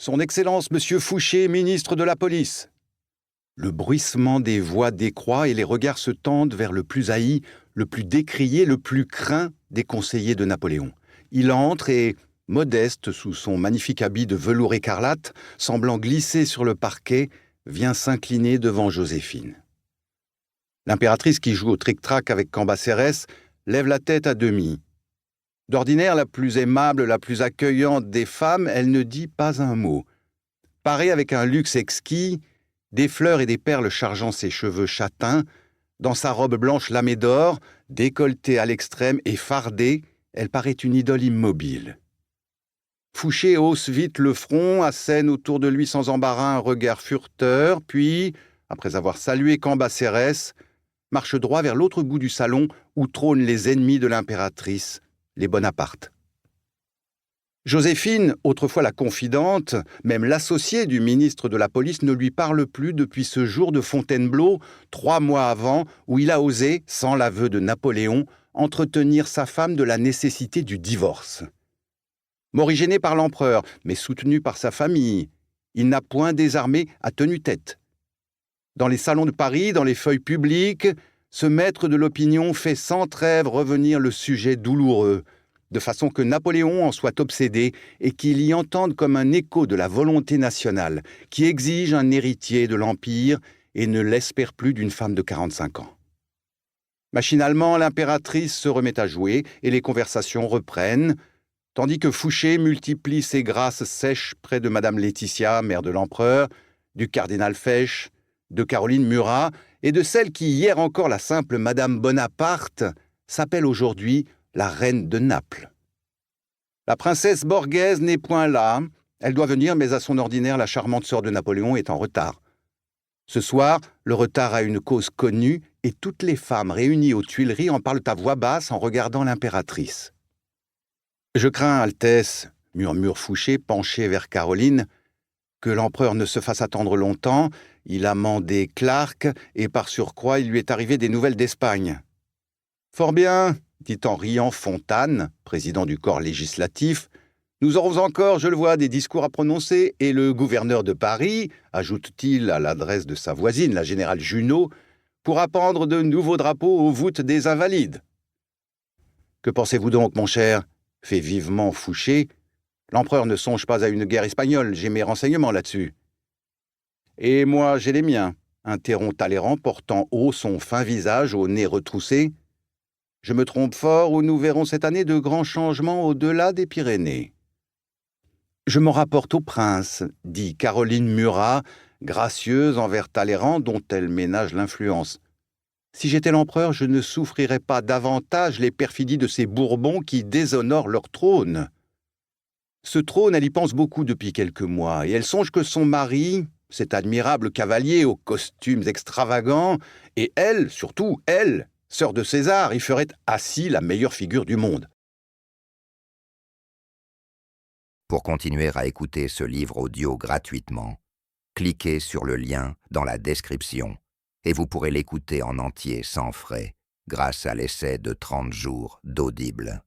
Son Excellence, Monsieur Fouché, ministre de la Police. Le bruissement des voix décroît et les regards se tendent vers le plus haï, le plus décrié, le plus craint des conseillers de Napoléon. Il entre et, modeste sous son magnifique habit de velours écarlate, semblant glisser sur le parquet, vient s'incliner devant Joséphine. L'impératrice qui joue au tric-trac avec Cambacérès lève la tête à demi. D'ordinaire, la plus aimable, la plus accueillante des femmes, elle ne dit pas un mot. Parée avec un luxe exquis, des fleurs et des perles chargeant ses cheveux châtains, dans sa robe blanche lamée d'or, décolletée à l'extrême et fardée, elle paraît une idole immobile. Fouché hausse vite le front, assène autour de lui sans embarras un regard furteur, puis, après avoir salué Cambacérès, marche droit vers l'autre bout du salon où trônent les ennemis de l'impératrice, les Bonaparte. Joséphine, autrefois la confidente, même l'associée du ministre de la Police, ne lui parle plus depuis ce jour de Fontainebleau, 3 mois avant, où il a osé, sans l'aveu de Napoléon, entretenir sa femme de la nécessité du divorce. Morigéné par l'empereur, mais soutenu par sa famille, il n'a point désarmé à tenu tête. Dans les salons de Paris, dans les feuilles publiques, ce maître de l'opinion fait sans trêve revenir le sujet douloureux, de façon que Napoléon en soit obsédé et qu'il y entende comme un écho de la volonté nationale, qui exige un héritier de l'Empire et ne l'espère plus d'une femme de 45 ans. Machinalement, l'impératrice se remet à jouer et les conversations reprennent, tandis que Fouché multiplie ses grâces sèches près de Madame Laetitia, mère de l'empereur, du cardinal Fesch, de Caroline Murat et de celle qui, hier encore la simple Madame Bonaparte, s'appelle aujourd'hui la reine de Naples. La princesse Borghese n'est point là, elle doit venir, mais à son ordinaire, la charmante sœur de Napoléon est en retard. Ce soir, le retard a une cause connue et toutes les femmes réunies aux Tuileries en parlent à voix basse en regardant l'impératrice. « Je crains, Altesse, » murmure Fouché, penché vers Caroline, « que l'empereur ne se fasse attendre longtemps. Il a mandé Clark et par surcroît, il lui est arrivé des nouvelles d'Espagne. »« Fort bien, » dit en riant Fontane, président du corps législatif, « nous aurons encore, je le vois, des discours à prononcer, et le gouverneur de Paris, ajoute-t-il à l'adresse de sa voisine, la générale Junot, pourra pendre de nouveaux drapeaux aux voûtes des Invalides. »« Que pensez-vous donc, mon cher ?» fait vivement Fouché. « L'empereur ne songe pas à une guerre espagnole, j'ai mes renseignements là-dessus. »« Et moi, j'ai les miens, » interrompt Talleyrand, portant haut son fin visage au nez retroussé. « Je me trompe fort ou nous verrons cette année de grands changements au-delà des Pyrénées. »« Je m'en rapporte au prince, » dit Caroline Murat, gracieuse envers Talleyrand dont elle ménage l'influence. « Si j'étais l'empereur, je ne souffrirais pas davantage les perfidies de ces Bourbons qui déshonorent leur trône. » Ce trône, elle y pense beaucoup depuis quelques mois, et elle songe que son mari, cet admirable cavalier aux costumes extravagants, et elle, surtout elle, sœur de César, y ferait assis la meilleure figure du monde. Pour continuer à écouter ce livre audio gratuitement, cliquez sur le lien dans la description et vous pourrez l'écouter en entier sans frais grâce à l'essai de 30 jours d'Audible.